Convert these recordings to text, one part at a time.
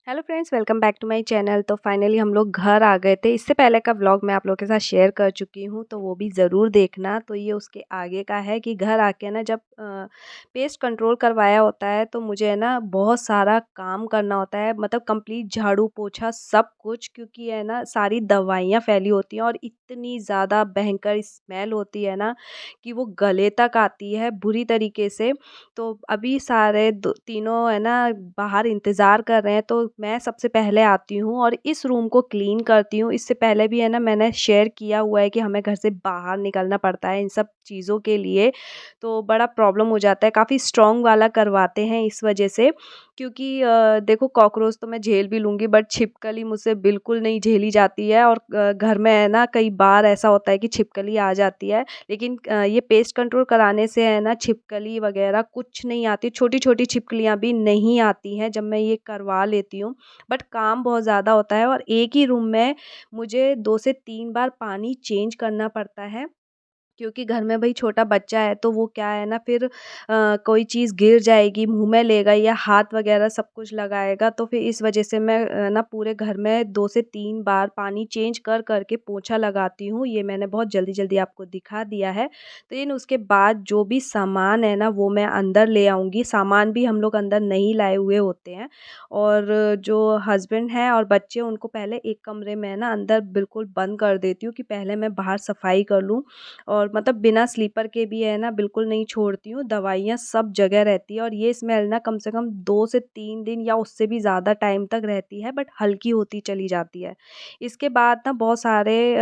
Hello friends, welcome back to my channel. तो finally हम लोग घर आ गए थे। इससे पहले का व्लॉग मैं आप लोगों के साथ शेयर कर चुकी हूँ, तो वो भी ज़रूर देखना। तो ये उसके आगे का है कि घर आके ना जब पेस्ट कंट्रोल करवाया होता है तो मुझे है ना बहुत सारा काम करना होता है, मतलब कंप्लीट झाड़ू पोछा सब कुछ, क्योंकि है ना सारी दवाइयाँ फैली होती हैं और इतनी ज़्यादा भयंकर स्मेल होती है ना कि वो गले तक आती है बुरी तरीके से। तो अभी सारे तीनों है ना बाहर इंतज़ार कर रहे हैं, तो मैं सबसे पहले आती हूँ और इस रूम को क्लीन करती हूँ। इससे पहले भी है ना मैंने शेयर किया हुआ है कि हमें घर से बाहर निकलना पड़ता है इन सब चीज़ों के लिए, तो बड़ा प्रॉब्लम हो जाता है। काफ़ी स्ट्रॉन्ग वाला करवाते हैं इस वजह से, क्योंकि देखो कॉकरोच तो मैं झेल भी लूँगी, बट छिपकली मुझसे बिल्कुल नहीं झेली जाती है। और घर में है ना कई बार ऐसा होता है कि छिपकली आ जाती है, लेकिन ये पेस्ट कंट्रोल कराने से है ना छिपकली वगैरह कुछ नहीं आती, छोटी-छोटी छिपकलियाँ भी नहीं आती हैं जब मैं ये करवा लेती हूँ। बट काम बहुत ज़्यादा होता है और एक ही रूम में मुझे 2 से 3 बार पानी चेंज करना पड़ता है, क्योंकि घर में भाई छोटा बच्चा है तो वो क्या है ना फिर कोई चीज़ गिर जाएगी, मुँह में लेगा या हाथ वगैरह सब कुछ लगाएगा, तो फिर इस वजह से मैं ना पूरे घर में 2 से 3 बार पानी चेंज कर के पोंछा लगाती हूँ। ये मैंने बहुत जल्दी-जल्दी आपको दिखा दिया है। तो इन उसके बाद जो भी सामान है ना वो मैं अंदर ले आऊँगी। सामान भी हम लोग अंदर नहीं लाए हुए होते हैं, और जो हस्बैंड हैं और बच्चे उनको पहले एक कमरे में ना अंदर बिल्कुल बंद कर देती हूँ कि पहले मैं बाहर सफाई कर लूँ। और मतलब बिना स्लीपर के भी है ना बिल्कुल नहीं छोड़ती हूँ, दवाइयाँ सब जगह रहती है और ये स्मेल ना कम से कम 2 से 3 दिन या उससे भी ज़्यादा टाइम तक रहती है, बट हल्की होती चली जाती है। इसके बाद ना बहुत सारे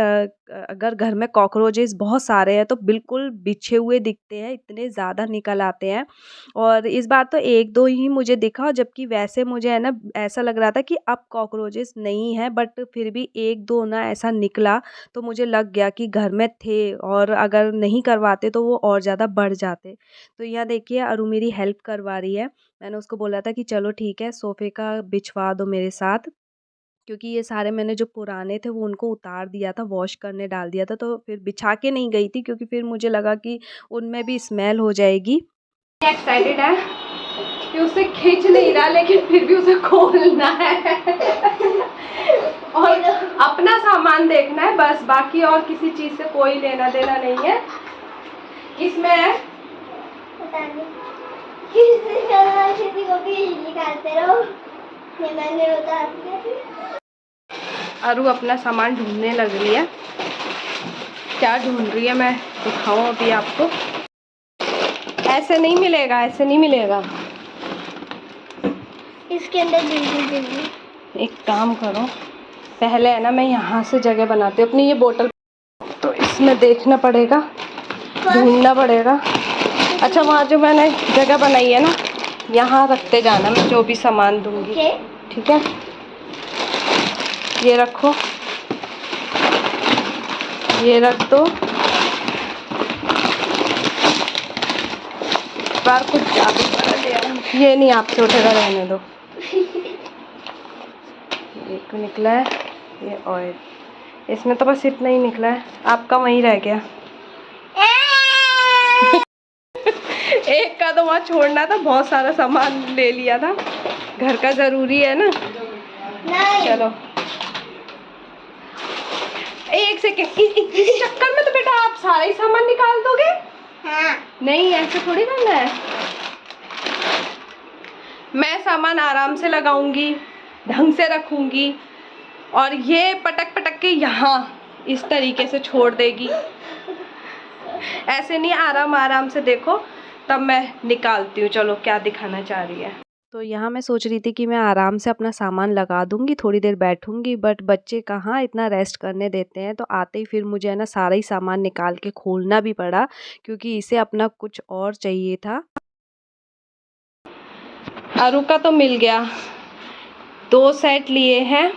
अगर घर में कॉकरोचेस बहुत सारे हैं तो बिल्कुल बिछे हुए दिखते हैं, इतने ज़्यादा निकल आते हैं। और इस बार तो 1-2 ही मुझे दिखा, जबकि वैसे मुझे है ना ऐसा लग रहा था कि अब कॉकरोचेस नहीं है, बट फिर भी 1-2 ना ऐसा निकला, तो मुझे लग गया कि घर में थे और अगर नहीं करवाते तो वो और ज़्यादा बढ़ जाते। तो यहाँ देखिए अरु मेरी हेल्प करवा रही है। मैंने उसको बोला था कि चलो ठीक है सोफ़े का बिछवा दो मेरे साथ, क्योंकि ये सारे मैंने जो पुराने थे वो उनको उतार दिया था, वॉश करने डाल दिया था, तो फिर बिछा के नहीं गई थी क्योंकि फिर मुझे लगा कि उनमें भी स्मेल हो जाएगी। एक्साइटेड है कि उसे खींच नहीं रहा, लेकिन फिर भी उसे खोलना है और अपना सामान देखना है बस, बाकी और किसी चीज से कोई लेना देना नहीं है। इसमें है किसी को भी निकालते रहो, ये मैंने उतार दिया। अरु अपना सामान ढूंढने लग रही है, क्या ढूंढ रही है मैं दिखाऊं अभी आपको। ऐसे नहीं मिलेगा, ऐसे नहीं मिलेगा, इसके अंदर बिल्कुल। एक काम करो, पहले है ना मैं यहाँ से जगह बनाती हूँ अपनी ये बोतल, तो इसमें देखना पड़ेगा, ढूंढना पड़ेगा। अच्छा वहाँ जो मैंने जगह बनाई है ना यहाँ रखते जाना, मैं जो भी सामान दूंगी। ठीक है, ये रखो, ये रख दो। बार कुछ जादू कर दिया, ये नहीं आपसे उठेगा, रहने दो। एक निकला है ये ऑयल, इसमें तो बस इतना ही निकला है, आपका वहीं रह गया। एक का तो वहाँ छोड़ना था, बहुत सारा सामान ले लिया था, घर का जरूरी है ना। नहीं। चलो एक सेकेंड, इस चक्कर में तो बेटा आप सारा ही सामान निकाल दोगे। हाँ। नहीं ऐसे थोड़ी करना है, मैं सामान आराम से लगाऊंगी, ढंग से रखूंगी, और ये पटक पटक के यहाँ इस तरीके से छोड़ देगी। ऐसे नहीं, आराम आराम से देखो, तब मैं निकालती हूँ। चलो क्या दिखाना चाह रही है। तो यहाँ मैं सोच रही थी कि मैं आराम से अपना सामान लगा दूंगी, थोड़ी देर बैठूंगी, बट बच्चे कहाँ इतना रेस्ट करने देते हैं, तो आते ही फिर मुझे है ना सारा ही सामान निकाल के खोलना भी पड़ा, क्योंकि इसे अपना कुछ और चाहिए था। अरु का तो मिल गया, 2 सेट लिए हैं,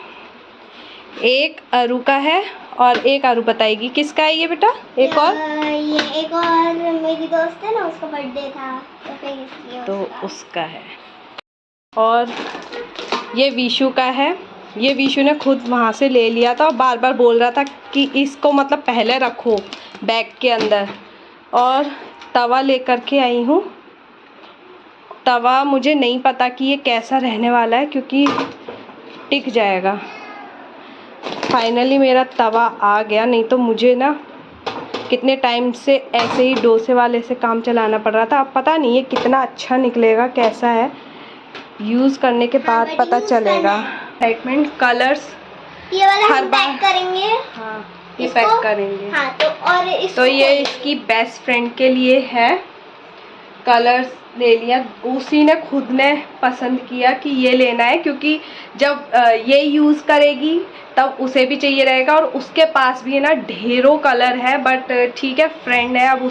एक अरु का है और एक अरु बताएगी किसका है ये बेटा। एक और ये एक और मेरी दोस्त है ना, उसका बर्थडे था तो फिर इसलिए तो उसका है। और ये विशु का है, ये विशु ने खुद वहाँ से ले लिया था और बार बार बोल रहा था कि इसको मतलब पहले रखो बैग के अंदर। और तवा लेकर के आई हूँ, तवा मुझे नहीं पता कि ये कैसा रहने वाला है, क्योंकि टिक जाएगा। फाइनली मेरा तवा आ गया, नहीं तो मुझे ना कितने टाइम से ऐसे ही डोसे वाले से काम चलाना पड़ रहा था। अब पता नहीं ये कितना अच्छा निकलेगा, कैसा है, यूज़ करने के बाद पता चलेगा। एक्साइटमेंट कलर्स ये वाला हम पैक करेंगे। हाँ, ये पैक करेंगे। हाँ, तो ये इसकी बेस्ट फ्रेंड के लिए है। कलर्स ले लिया, उसी ने खुद ने पसंद किया कि ये लेना है, क्योंकि जब ये यूज़ करेगी तब उसे भी चाहिए रहेगा, और उसके पास भी है ना ढेरों कलर है। बट ठीक है, फ्रेंड है, अब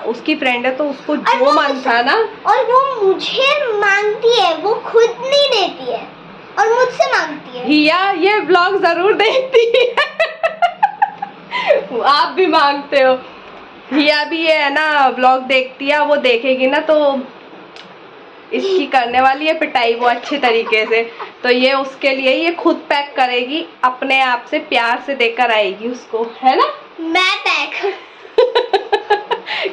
उसकी फ्रेंड है तो उसको जो मन था ना। और वो मुझे मांगती है, वो खुद नहीं देती है और मुझसे मांगती है। हिया ये ब्लॉग जरूर देखती है। आप भी मांगते हो। हिया भी ये है ना व्लॉग देखती है, वो देखेगी ना तो इसकी करने वाली है पिटाई वो अच्छे तरीके से। तो ये उसके लिए ये खुद पैक करेगी, अपने आप से प्यार से देकर आएगी उसको, है ना। मैं पैक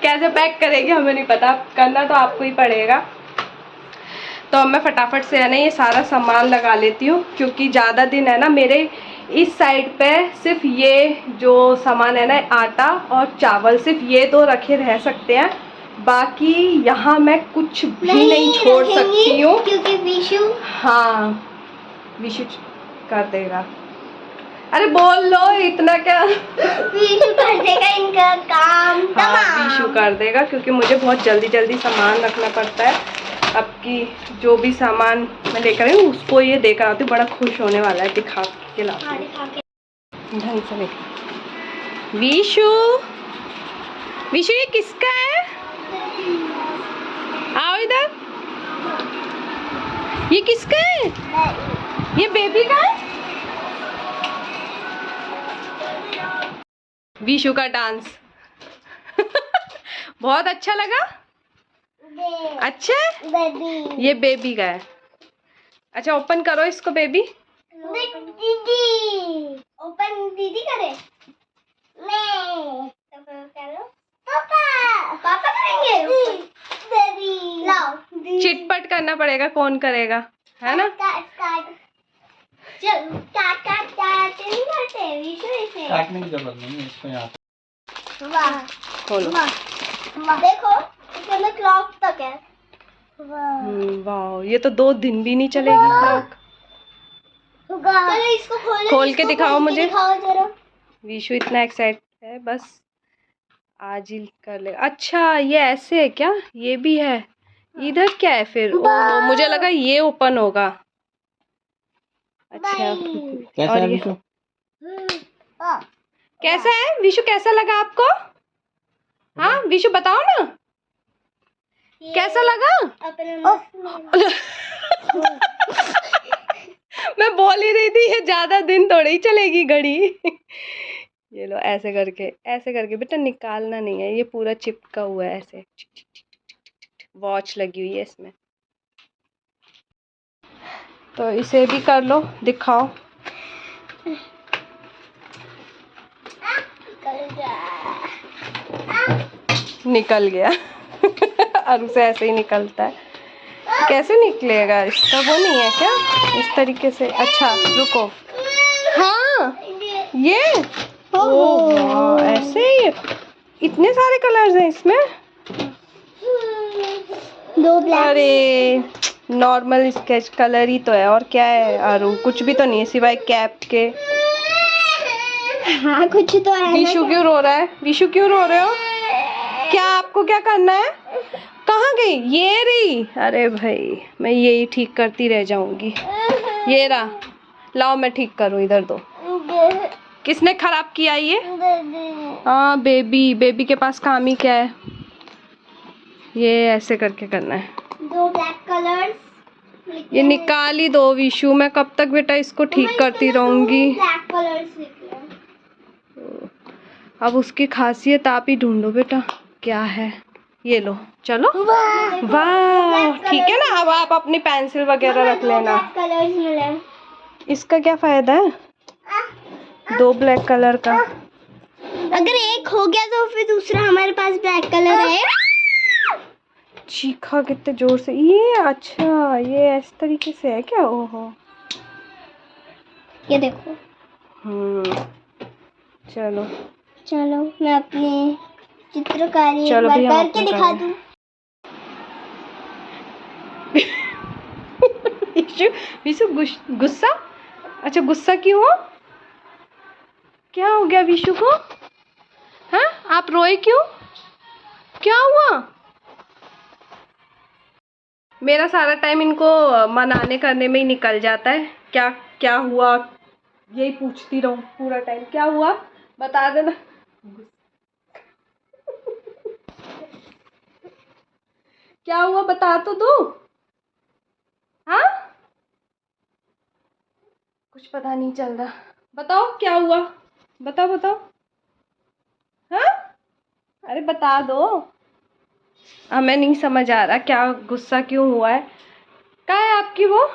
कैसे पैक करेगी हमें नहीं पता, करना तो आपको ही पड़ेगा। तो अब मैं फटाफट से है ना ये सारा सामान लगा लेती हूँ, क्योंकि ज़्यादा दिन है ना मेरे इस साइड पे सिर्फ ये जो सामान है ना, आटा और चावल, सिर्फ ये दो रखे रह सकते हैं। बाकी यहाँ मैं कुछ भी नहीं छोड़ सकती हूँ, क्योंकि विशु, हाँ विशु कर देगा। अरे बोल लो, इतना क्या। विशु कर देगा इनका काम। हाँ, विशु कर देगा, क्योंकि मुझे बहुत जल्दी जल्दी सामान रखना पड़ता है। अब की जो भी सामान मैं लेकर आई हूँ उसको ये देकर आती हूँ, बड़ा खुश होने वाला है, दिखा के लाती हूँ ढंग से। विशु, विशु ये किसका है? आओ इधर। ये किसका है? ये बेबी का है। विशु का डांस बहुत अच्छा लगा। अच्छा बेबी, ये बेबी का है। अच्छा ओपन करो इसको बेबी। दीदी ओपन दीदी करे। मैं तो करो पापा, पापा करेंगे। बेबी लाओ, चिटपट करना पड़ेगा, कौन करेगा, है ना। चल काट काट काट नहीं करते विशु इसे काटने की जरूरत नहीं है इसको। यहाँ वाह खोलो। वाह देखो, इसमें क्लॉक तक है। वाह, ये तो 2 दिन भी नहीं चलेगी क्लॉक। चलो इसको खोल के दिखाओ मुझे। दिखाओ जरा। विशु इतना एक्साइटेड है, बस आज ही कर ले। अच्छा ये ऐसे है क्या? ये भी है। इधर क्या है फिर? ओह, मुझे लगा ये ओपन होगा। अच्छा कैसा और है ये विशु? कैसा है विशु? कैसा लगा आपको? हाँ विशु बताओ ना, कैसा लगा? मैं बोल ही रही थी ये ज्यादा दिन थोड़ी ही चलेगी घड़ी। ये लो, ऐसे करके बेटा निकालना नहीं है, ये पूरा चिपका हुआ है ऐसे। वॉच लगी हुई है इसमें, तो इसे भी कर लो, दिखाओ। निकल गया। और उसे ऐसे ही निकलता है। कैसे निकलेगा इसका? वो नहीं है क्या इस तरीके से? अच्छा रुको, हाँ ये ओह ऐसे ही। इतने सारे कलर्स हैं इसमें। 2 ब्लैक। अरे नॉर्मल स्केच कलर ही तो है, और क्या है आरू? कुछ भी तो नहीं है सिवाय कैप के। हाँ कुछ तो है। विशु क्यों रो रहा है? विशु क्यों रो रहे हो? क्या आपको क्या करना है? कहाँ गई? ये रही। अरे भाई मैं यही ठीक करती रह जाऊंगी। ये रहा, लाओ मैं ठीक करूँ। इधर दो। किसने खराब किया ये? हाँ बेबी के पास काम ही क्या है। ये ऐसे करके करना है। 2 ब्लैक कलर्स। ये निकाल ही दो विशु, मैं कब तक बेटा इसको ठीक करती रहूंगी। Black colours. अब उसकी खासियत आप ही ढूंढो बेटा, क्या है। ये लो, चलो। वाह ठीक है ना। अब आप अपनी पेंसिल वगैरह रख लेना। कलर्स मिले। इसका क्या फायदा है 2 ब्लैक कलर का? अगर एक हो गया तो फिर दूसरा हमारे पास ब्लैक कलर है। चीखा कितने जोर से, ये अच्छा ये इस तरीके से है क्या? ओहो। ये देखो। चलो चलो मैं अपनी चित्रकारी एक चलो बार भी हम करके अपना दिखा करें। दूं। विशु विशु गुस्सा। अच्छा गुस्सा क्यों हो? क्या हो गया विशु को? हाँ आप रोए क्यों? क्या हुआ? मेरा सारा टाइम इनको मनाने करने में ही निकल जाता है। क्या क्या हुआ यही पूछती रहूं पूरा टाइम, क्या हुआ बता देना। क्या हुआ बता तो दो। हाँ कुछ पता नहीं चल रहा, बताओ क्या हुआ, बताओ बताओ। हाँ अरे बता दो, हमें नहीं समझ आ रहा क्या गुस्सा क्यों हुआ है। कहाँ है आपकी वो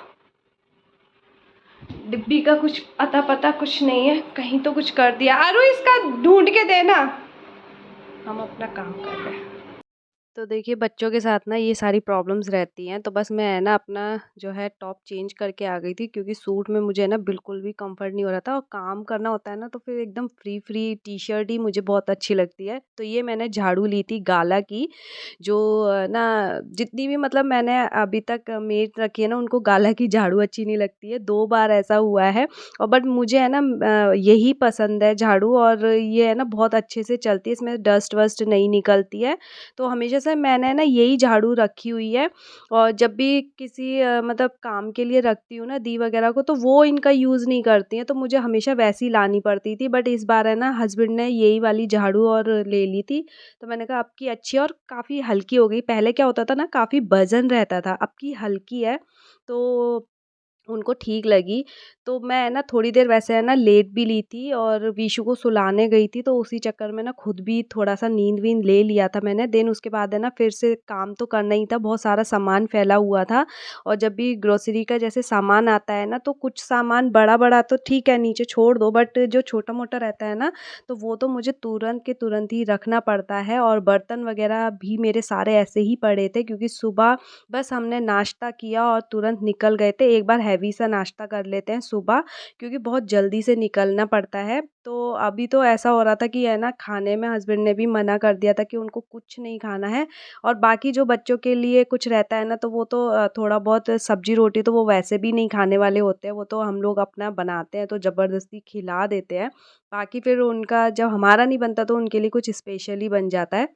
डिब्बी का? कुछ अता पता कुछ नहीं है, कहीं तो कुछ कर दिया। आरू इसका ढूंढ के देना, हम अपना काम कर रहे हैं। तो देखिए बच्चों के साथ ना ये सारी प्रॉब्लम्स रहती हैं, तो बस मैं है ना अपना जो है टॉप चेंज करके आ गई थी, क्योंकि सूट में मुझे ना बिल्कुल भी कंफर्ट नहीं हो रहा था, और काम करना होता है ना तो फिर एकदम फ्री फ्री टी शर्ट ही मुझे बहुत अच्छी लगती है। तो ये मैंने झाड़ू ली थी गाला की, जो ना जितनी भी मतलब मैंने अभी तक मेड रखी है ना उनको गाला की झाड़ू अच्छी नहीं लगती है। 2 बार ऐसा हुआ है, और बट मुझे है ना यही पसंद है झाड़ू, और ये है ना बहुत अच्छे से चलती है, इसमें डस्ट वस्ट नहीं निकलती है। तो हमेशा से मैंने ना यही झाड़ू रखी हुई है, और जब भी किसी मतलब काम के लिए रखती हूँ ना दी वगैरह को, तो वो इनका यूज़ नहीं करती हैं, तो मुझे हमेशा वैसी लानी पड़ती थी। बट इस बार है ना हस्बैंड ने यही वाली झाड़ू और ले ली थी, तो मैंने कहा अब की अच्छी है और काफ़ी हल्की हो गई। पहले क्या होता था ना काफ़ी वज़न रहता था, अब की हल्की है, तो उनको ठीक लगी। तो मैं है ना थोड़ी देर वैसे है ना लेट भी ली थी, और विशु को सुलाने गई थी, तो उसी चक्कर में ना खुद भी थोड़ा-सा नींद-वींद ले लिया था मैंने। देन उसके बाद है ना फिर से काम तो करना ही था, बहुत सारा सामान फैला हुआ था, और जब भी ग्रोसरी का जैसे सामान आता है ना, तो कुछ सामान बड़ा-बड़ा तो ठीक है नीचे छोड़ दो, बट जो छोटा-मोटा रहता है ना, तो वो तो मुझे तुरंत के तुरंत ही रखना पड़ता है। और बर्तन वगैरह भी मेरे सारे ऐसे ही पड़े थे, क्योंकि सुबह बस हमने नाश्ता किया और तुरंत निकल गए थे। एक बार हैवी सा नाश्ता कर लेते हैं सुबह, क्योंकि बहुत जल्दी से निकलना पड़ता है। तो अभी तो ऐसा हो रहा था कि है ना खाने में हस्बैंड ने भी मना कर दिया था कि उनको कुछ नहीं खाना है, और बाकी जो बच्चों के लिए कुछ रहता है ना, तो वो तो थोड़ा बहुत सब्जी रोटी तो वो वैसे भी नहीं खाने वाले होते हैं, वो तो हम लोग अपना बनाते हैं तो ज़बरदस्ती खिला देते हैं। बाकी फिर उनका जब हमारा नहीं बनता तो उनके लिए कुछ स्पेशल ही बन जाता है।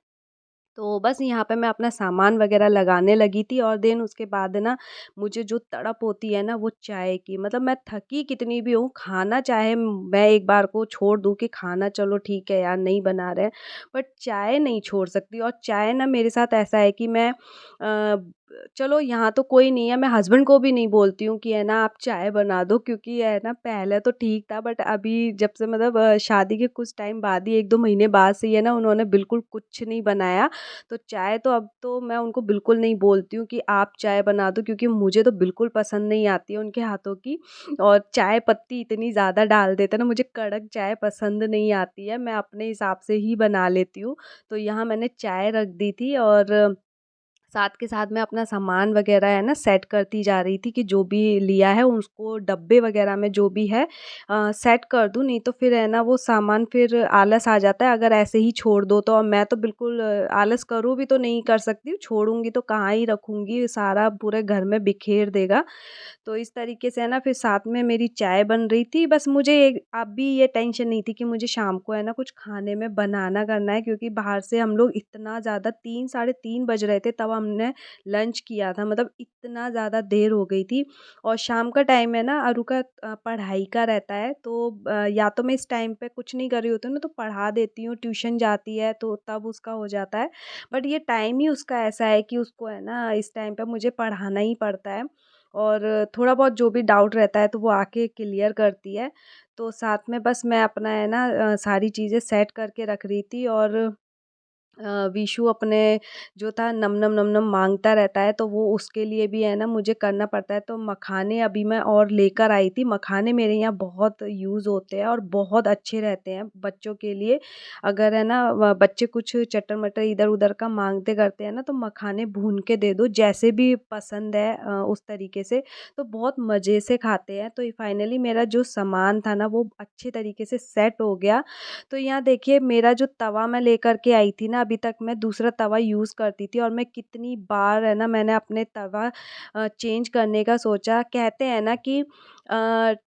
तो बस यहाँ पे मैं अपना सामान वगैरह लगाने लगी थी, और देन उसके बाद ना मुझे जो तड़प होती है ना वो चाय की, मतलब मैं थकी कितनी भी हूँ, खाना चाहे मैं एक बार को छोड़ दूँ कि खाना चलो ठीक है यार नहीं बना रहे हैं, बट चाय नहीं छोड़ सकती। और चाय ना मेरे साथ ऐसा है कि मैं चलो यहाँ तो कोई नहीं है, मैं हस्बैंड को भी नहीं बोलती हूँ कि है ना आप चाय बना दो, क्योंकि है ना पहले तो ठीक था, बट अभी जब से मतलब शादी के कुछ टाइम बाद ही 1-2 महीने बाद से ही है ना उन्होंने बिल्कुल कुछ नहीं बनाया। तो चाय तो अब तो मैं उनको बिल्कुल नहीं बोलती हूँ कि आप चाय बना दो, क्योंकि मुझे तो बिल्कुल पसंद नहीं आती है उनके हाथों की, और चाय पत्ती इतनी ज़्यादा डाल देते हैं ना, मुझे कड़क चाय पसंद नहीं आती है, मैं अपने हिसाब से ही बना लेती हूँ। तो यहाँ मैंने चाय रख दी थी, और साथ के साथ मैं अपना सामान वगैरह है ना सेट करती जा रही थी, कि जो भी लिया है उसको डब्बे वगैरह में जो भी है सेट कर दूँ, नहीं तो फिर है ना वो सामान फिर आलस आ जाता है अगर ऐसे ही छोड़ दो तो। अब मैं तो बिल्कुल आलस करूँ भी तो नहीं कर सकती हूँ, छोड़ूंगी तो कहाँ ही रखूँगी, सारा पूरे घर में बिखेर देगा। तो इस तरीके से है ना फिर साथ में मेरी चाय बन रही थी। बस मुझे अभी ये टेंशन नहीं थी कि मुझे शाम को है ना कुछ खाने में बनाना करना है, क्योंकि बाहर से हम लोग इतना ज़्यादा 3 साढ़े 3 बज रहे थे तब हमने लंच किया था, मतलब इतना ज़्यादा देर हो गई थी। और शाम का टाइम है ना अरू का पढ़ाई का रहता है, तो या तो मैं इस टाइम पे कुछ नहीं कर रही होती हूँ ना तो पढ़ा देती हूँ, ट्यूशन जाती है तो तब उसका हो जाता है। बट ये टाइम ही उसका ऐसा है कि उसको है ना इस टाइम पे मुझे पढ़ाना ही पड़ता है, और थोड़ा बहुत जो भी डाउट रहता है तो वो आके क्लियर करती है। तो साथ में बस मैं अपना है ना सारी चीज़ें सेट करके रख रही थी, और विशु अपने जो था नम-नम नम-नम माँगता रहता है, तो वो उसके लिए भी है ना मुझे करना पड़ता है। तो मखाने अभी मैं और लेकर आई थी। मखाने मेरे यहाँ बहुत यूज़ होते हैं और बहुत अच्छे रहते हैं बच्चों के लिए। अगर है ना बच्चे कुछ चटर-मटर इधर-उधर का माँगते करते हैं ना, तो मखाने भून के दे दो, जैसे भी पसंद है उस तरीके से, तो बहुत मज़े से खाते हैं। तो ये फाइनली मेरा जो सामान था ना, वो अच्छे तरीके से सेट हो गया। तो यहाँ देखिए मेरा जो तवा मैं लेकर के आई थी ना, अभी तक मैं दूसरा तवा यूज़ करती थी और मैं कितनी बार है ना मैंने अपने तवा चेंज करने का सोचा। कहते हैं ना कि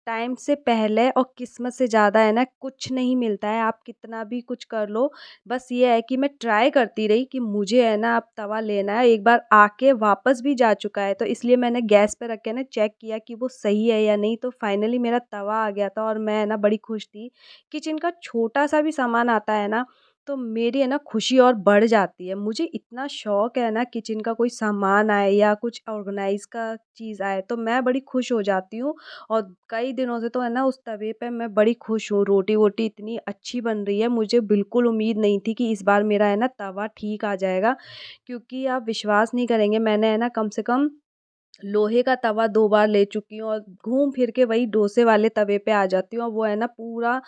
टाइम से पहले और किस्मत से ज़्यादा है ना कुछ नहीं मिलता है, आप कितना भी कुछ कर लो। बस ये है कि मैं ट्राई करती रही कि मुझे है ना अब तवा लेना है, एक बार आके वापस भी जा चुका है, तो इसलिए मैंने गैस पे रख के ना चेक किया कि वो सही है या नहीं। तो फाइनली मेरा तवा आ गया था और मैं है ना बड़ी खुश थी। किचन का छोटा-सा भी सामान आता है ना, तो मेरी है ना खुशी और बढ़ जाती है। मुझे इतना शौक है ना किचन का कोई सामान आए या कुछ ऑर्गनाइज़ का चीज़ आए, तो मैं बड़ी खुश हो जाती हूँ और कई दिनों से तो है ना उस तवे पे मैं बड़ी खुश हूँ। रोटी-वोटी इतनी अच्छी बन रही है, मुझे बिल्कुल उम्मीद नहीं थी कि इस बार मेरा है ना तवा ठीक आ जाएगा, क्योंकि आप विश्वास नहीं करेंगे, मैंने है ना कम से कम लोहे का तवा 2 बार ले चुकी हूँ और घूम फिर के वही डोसे वाले तवे पे आ जाती हूँ और वो है ना पूरा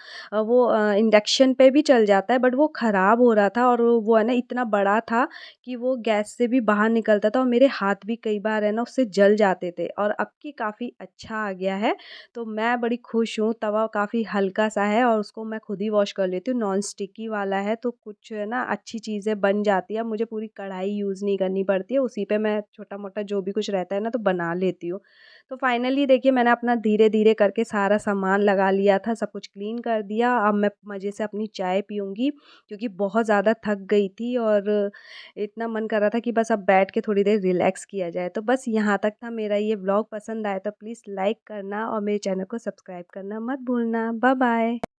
इंडक्शन पे भी चल जाता है, बट वो ख़राब हो रहा था और वो है ना इतना बड़ा था कि वो गैस से भी बाहर निकलता था और मेरे हाथ भी कई बार है ना उससे जल जाते थे, और अब की काफ़ी अच्छा आ गया है। तो मैं बड़ी खुश हूँ, तवा काफ़ी हल्का-सा है और उसको मैं खुद ही वॉश कर लेती हूँ, नॉन स्टिकी वाला है, तो कुछ है ना अच्छी चीज़ें बन जाती है। मुझे पूरी कढ़ाई यूज़ नहीं करनी पड़ती है, उसी पे मैं छोटा-मोटा जो भी कुछ रहता है ना तो बना लेती हूँ। तो फाइनली देखिए मैंने अपना धीरे-धीरे करके सारा सामान लगा लिया था, सब कुछ क्लीन कर दिया। अब मैं मज़े से अपनी चाय पीऊँगी, क्योंकि बहुत ज़्यादा थक गई थी और इतना मन कर रहा था कि बस अब बैठ के थोड़ी देर रिलैक्स किया जाए। तो बस यहाँ तक था मेरा ये व्लॉग। पसंद आया तो प्लीज़ लाइक करना और मेरे चैनल को सब्सक्राइब करना मत भूलना। Bye bye.